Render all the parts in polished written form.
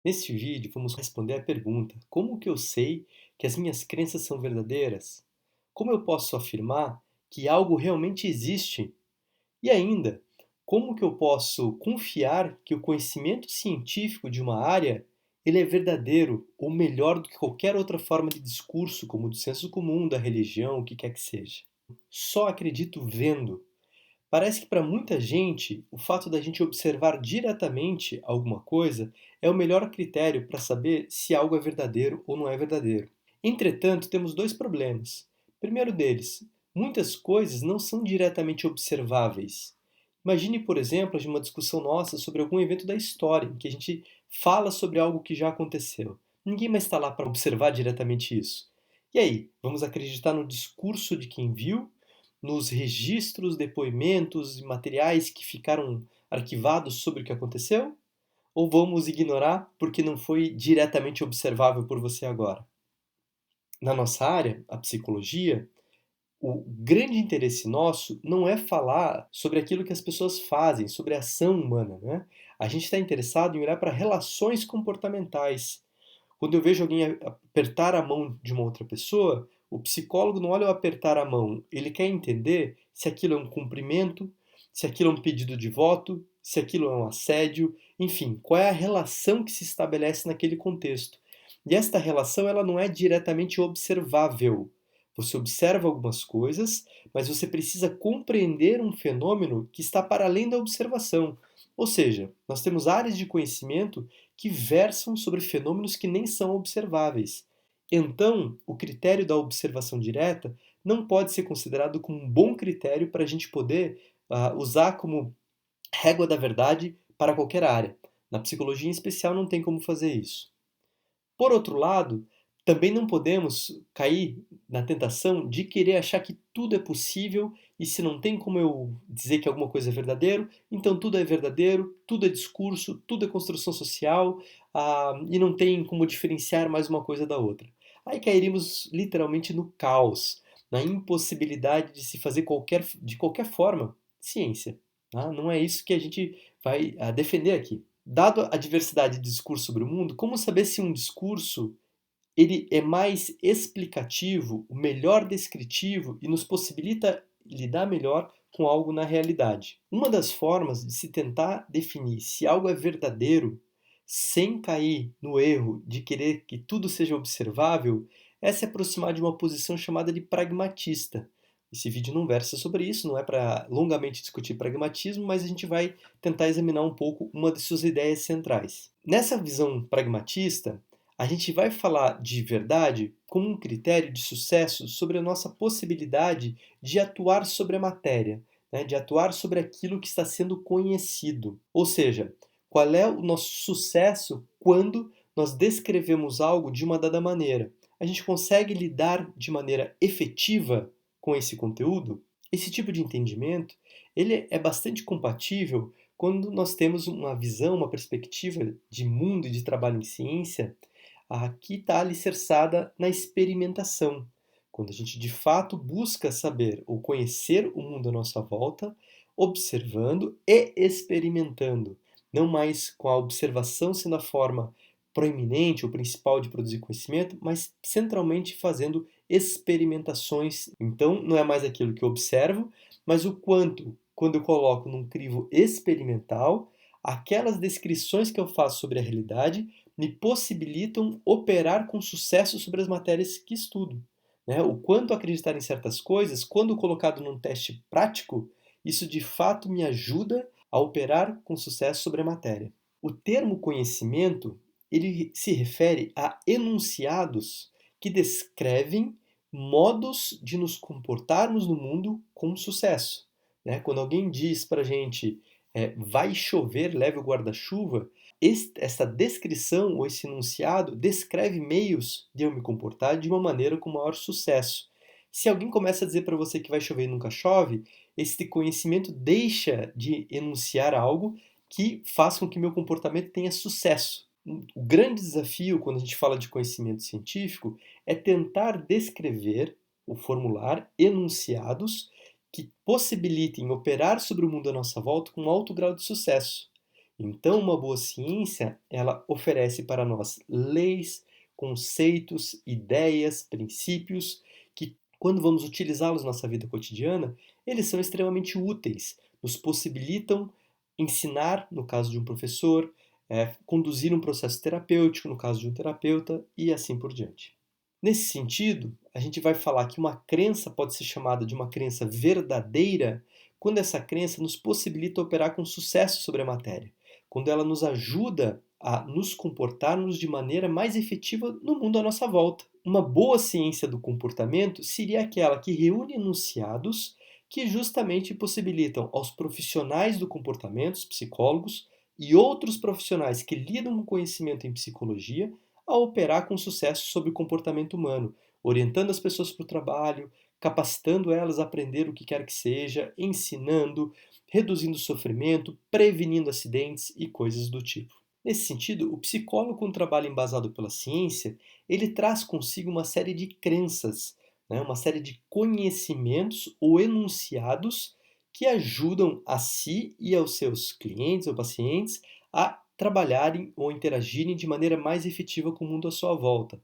Neste vídeo, vamos responder à pergunta: como que eu sei que as minhas crenças são verdadeiras? Como eu posso afirmar que algo realmente existe? E ainda, como que eu posso confiar que o conhecimento científico de uma área ele é verdadeiro ou melhor do que qualquer outra forma de discurso, como o do senso comum, da religião, o que quer que seja? Só acredito vendo. Parece que para muita gente, o fato da gente observar diretamente alguma coisa é o melhor critério para saber se algo é verdadeiro ou não é verdadeiro. Entretanto, temos dois problemas. Primeiro deles, muitas coisas não são diretamente observáveis. Imagine, por exemplo, de uma discussão nossa sobre algum evento da história, em que a gente fala sobre algo que já aconteceu. Ninguém mais está lá para observar diretamente isso. E aí, vamos acreditar no discurso de quem viu, nos registros, depoimentos e materiais que ficaram arquivados sobre o que aconteceu? Ou vamos ignorar porque não foi diretamente observável por você agora? Na nossa área, a psicologia, o grande interesse nosso não é falar sobre aquilo que as pessoas fazem, sobre a ação humana, né? A gente está interessado em olhar para relações comportamentais. Quando eu vejo alguém apertar a mão de uma outra pessoa, o psicólogo não olha o apertar a mão, ele quer entender se aquilo é um cumprimento, se aquilo é um pedido de voto, se aquilo é um assédio, enfim, qual é a relação que se estabelece naquele contexto. E esta relação ela não é diretamente observável. Você observa algumas coisas, mas você precisa compreender um fenômeno que está para além da observação. Ou seja, nós temos áreas de conhecimento que versam sobre fenômenos que nem são observáveis. Então, o critério da observação direta não pode ser considerado como um bom critério para a gente poder usar como régua da verdade para qualquer área. Na psicologia em especial não tem como fazer isso. Por outro lado, também não podemos cair na tentação de querer achar que tudo é possível e se não tem como eu dizer que alguma coisa é verdadeiro, então tudo é verdadeiro, tudo é discurso, tudo é construção social, e não tem como diferenciar mais uma coisa da outra. Aí cairíamos literalmente no caos, na impossibilidade de se fazer de qualquer forma ciência. Tá? Não é isso que a gente vai defender aqui. Dado a diversidade de discurso sobre o mundo, como saber se um discurso ele é mais explicativo, o melhor descritivo e nos possibilita lidar melhor com algo na realidade? Uma das formas de se tentar definir se algo é verdadeiro sem cair no erro de querer que tudo seja observável é se aproximar de uma posição chamada de pragmatista. Esse vídeo não versa sobre isso, não é para longamente discutir pragmatismo, mas a gente vai tentar examinar um pouco uma de suas ideias centrais. Nessa visão pragmatista, a gente vai falar de verdade como um critério de sucesso sobre a nossa possibilidade de atuar sobre a matéria, né, de atuar sobre aquilo que está sendo conhecido. Ou seja, qual é o nosso sucesso quando nós descrevemos algo de uma dada maneira? A gente consegue lidar de maneira efetiva com esse conteúdo? Esse tipo de entendimento, ele é bastante compatível quando nós temos uma visão, uma perspectiva de mundo e de trabalho em ciência que está alicerçada na experimentação. Quando a gente de fato busca saber ou conhecer o mundo à nossa volta, observando e experimentando, não mais com a observação sendo a forma proeminente ou principal de produzir conhecimento, mas centralmente fazendo experimentações. Então, não é mais aquilo que eu observo, mas o quanto, quando eu coloco num crivo experimental, aquelas descrições que eu faço sobre a realidade me possibilitam operar com sucesso sobre as matérias que estudo. Né? O quanto acreditar em certas coisas, quando colocado num teste prático, isso de fato me ajuda a operar com sucesso sobre a matéria. O termo conhecimento, ele se refere a enunciados que descrevem modos de nos comportarmos no mundo com sucesso. Né? Quando alguém diz para a gente vai chover, leve o guarda-chuva, essa descrição ou esse enunciado descreve meios de eu me comportar de uma maneira com maior sucesso. Se alguém começa a dizer para você que vai chover e nunca chove, esse conhecimento deixa de enunciar algo que faz com que meu comportamento tenha sucesso. O grande desafio quando a gente fala de conhecimento científico é tentar descrever ou formular enunciados que possibilitem operar sobre o mundo à nossa volta com um alto grau de sucesso. Então, uma boa ciência, ela oferece para nós leis, conceitos, ideias, princípios, que quando vamos utilizá-los na nossa vida cotidiana, eles são extremamente úteis, nos possibilitam ensinar, no caso de um professor, conduzir um processo terapêutico, no caso de um terapeuta, e assim por diante. Nesse sentido, a gente vai falar que uma crença pode ser chamada de uma crença verdadeira quando essa crença nos possibilita operar com sucesso sobre a matéria, quando ela nos ajuda a nos comportarmos de maneira mais efetiva no mundo à nossa volta. Uma boa ciência do comportamento seria aquela que reúne enunciados que justamente possibilitam aos profissionais do comportamento, os psicólogos, e outros profissionais que lidam com conhecimento em psicologia a operar com sucesso sobre o comportamento humano, orientando as pessoas para o trabalho, capacitando elas a aprender o que quer que seja, ensinando, reduzindo o sofrimento, prevenindo acidentes e coisas do tipo. Nesse sentido, o psicólogo, com um trabalho embasado pela ciência, ele traz consigo uma série de crenças, né, uma série de conhecimentos ou enunciados que ajudam a si e aos seus clientes ou pacientes a trabalharem ou interagirem de maneira mais efetiva com o mundo à sua volta.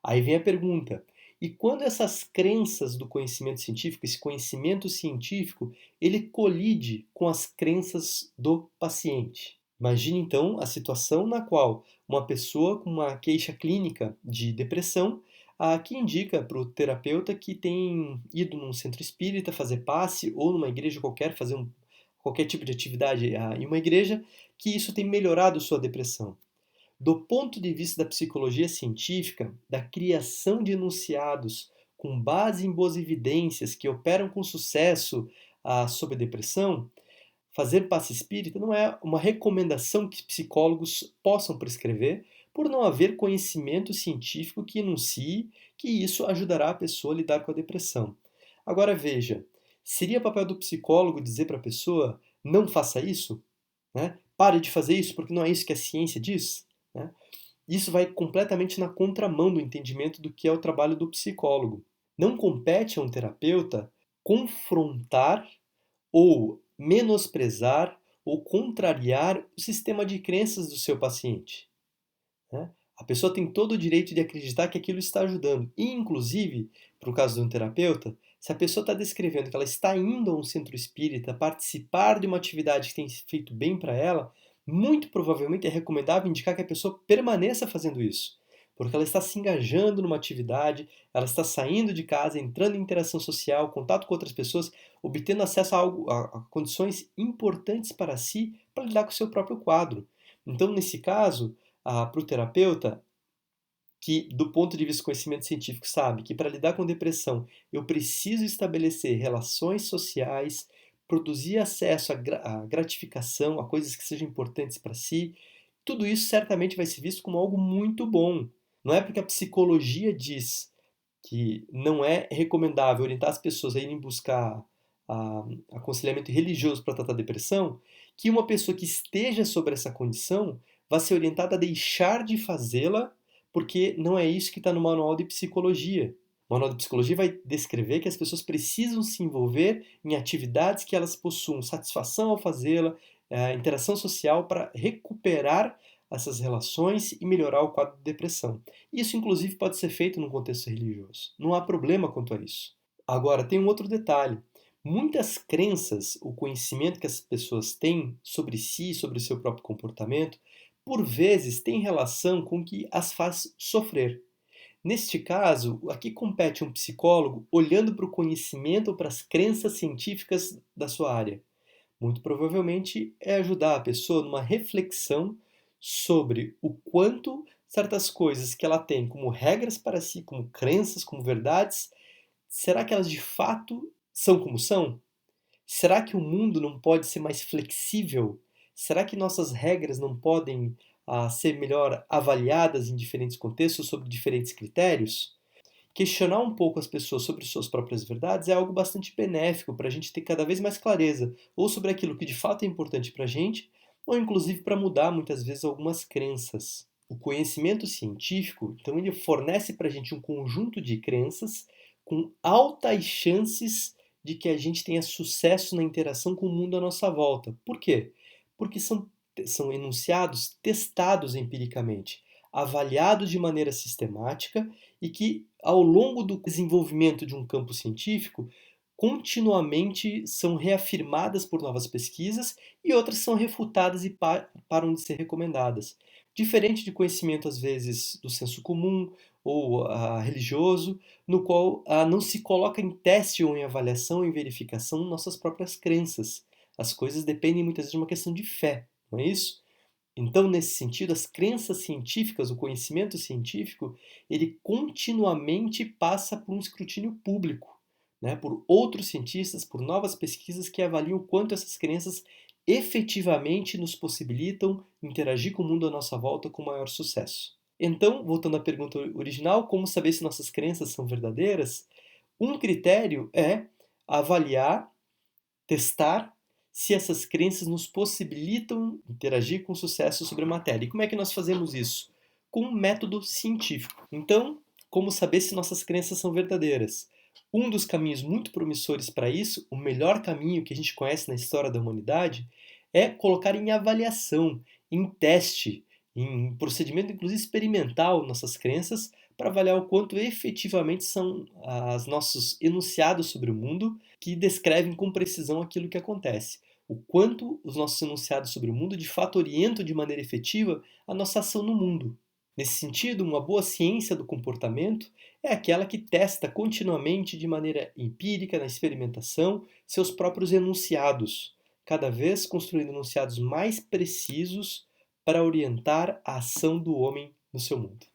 Aí vem a pergunta: e quando essas crenças do conhecimento científico, esse conhecimento científico, ele colide com as crenças do paciente? Imagine então a situação na qual uma pessoa com uma queixa clínica de depressão, que indica para o terapeuta que tem ido num centro espírita fazer passe ou numa igreja qualquer, fazer qualquer tipo de atividade em uma igreja, que isso tem melhorado sua depressão. Do ponto de vista da psicologia científica, da criação de enunciados com base em boas evidências que operam com sucesso sobre a depressão, fazer passe espírita não é uma recomendação que psicólogos possam prescrever, por não haver conhecimento científico que enuncie que isso ajudará a pessoa a lidar com a depressão. Agora veja, seria papel do psicólogo dizer para a pessoa não faça isso? Né? Pare de fazer isso porque não é isso que a ciência diz? Né? Isso vai completamente na contramão do entendimento do que é o trabalho do psicólogo. Não compete a um terapeuta confrontar ou menosprezar ou contrariar o sistema de crenças do seu paciente. Né? A pessoa tem todo o direito de acreditar que aquilo está ajudando. E, inclusive, para o caso de um terapeuta, se a pessoa está descrevendo que ela está indo a um centro espírita participar de uma atividade que tem feito bem para ela, muito provavelmente é recomendável indicar que a pessoa permaneça fazendo isso. Porque ela está se engajando numa atividade, ela está saindo de casa, entrando em interação social, contato com outras pessoas, obtendo acesso a condições importantes para si, para lidar com o seu próprio quadro. Então, nesse caso, para o terapeuta, que do ponto de vista do conhecimento científico sabe que para lidar com depressão eu preciso estabelecer relações sociais, produzir acesso à gratificação, a coisas que sejam importantes para si, tudo isso certamente vai ser visto como algo muito bom. Não é porque a psicologia diz que não é recomendável orientar as pessoas a irem buscar aconselhamento religioso para tratar a depressão, que uma pessoa que esteja sobre essa condição vai ser orientada a deixar de fazê-la, porque não é isso que está no manual de psicologia. O manual de psicologia vai descrever que as pessoas precisam se envolver em atividades que elas possuam satisfação ao fazê-la, interação social para recuperar essas relações e melhorar o quadro de depressão. Isso, inclusive, pode ser feito num contexto religioso. Não há problema quanto a isso. Agora, tem um outro detalhe. Muitas crenças, o conhecimento que as pessoas têm sobre si, sobre o seu próprio comportamento, por vezes tem relação com o que as faz sofrer. Neste caso, aqui compete um psicólogo olhando para o conhecimento ou para as crenças científicas da sua área. Muito provavelmente é ajudar a pessoa numa reflexão sobre o quanto certas coisas que ela tem como regras para si, como crenças, como verdades, será que elas de fato são como são? Será que o mundo não pode ser mais flexível? Será que nossas regras não podem ser melhor avaliadas em diferentes contextos, sob diferentes critérios? Questionar um pouco as pessoas sobre suas próprias verdades é algo bastante benéfico para a gente ter cada vez mais clareza, ou sobre aquilo que de fato é importante para a gente, ou inclusive para mudar muitas vezes algumas crenças. O conhecimento científico, então, ele fornece para a gente um conjunto de crenças com altas chances de que a gente tenha sucesso na interação com o mundo à nossa volta. Por quê? Porque são são enunciados testados empiricamente, avaliados de maneira sistemática e que, ao longo do desenvolvimento de um campo científico, continuamente são reafirmadas por novas pesquisas e outras são refutadas e param de ser recomendadas. Diferente de conhecimento, às vezes, do senso comum ou religioso, no qual não se coloca em teste ou em avaliação, em verificação, nossas próprias crenças. As coisas dependem muitas vezes de uma questão de fé, não é isso? Então, nesse sentido, as crenças científicas, o conhecimento científico, ele continuamente passa por um escrutínio público, né, por outros cientistas, por novas pesquisas que avaliam o quanto essas crenças efetivamente nos possibilitam interagir com o mundo à nossa volta com maior sucesso. Então, voltando à pergunta original, como saber se nossas crenças são verdadeiras? Um critério é avaliar, testar se essas crenças nos possibilitam interagir com sucesso sobre a matéria. E como é que nós fazemos isso? Com um método científico. Então, como saber se nossas crenças são verdadeiras? Um dos caminhos muito promissores para isso, o melhor caminho que a gente conhece na história da humanidade, é colocar em avaliação, em teste, em procedimento inclusive experimental nossas crenças para avaliar o quanto efetivamente são os nossos enunciados sobre o mundo que descrevem com precisão aquilo que acontece. O quanto os nossos enunciados sobre o mundo de fato orientam de maneira efetiva a nossa ação no mundo. Nesse sentido, uma boa ciência do comportamento é aquela que testa continuamente de maneira empírica, na experimentação, seus próprios enunciados, cada vez construindo enunciados mais precisos para orientar a ação do homem no seu mundo.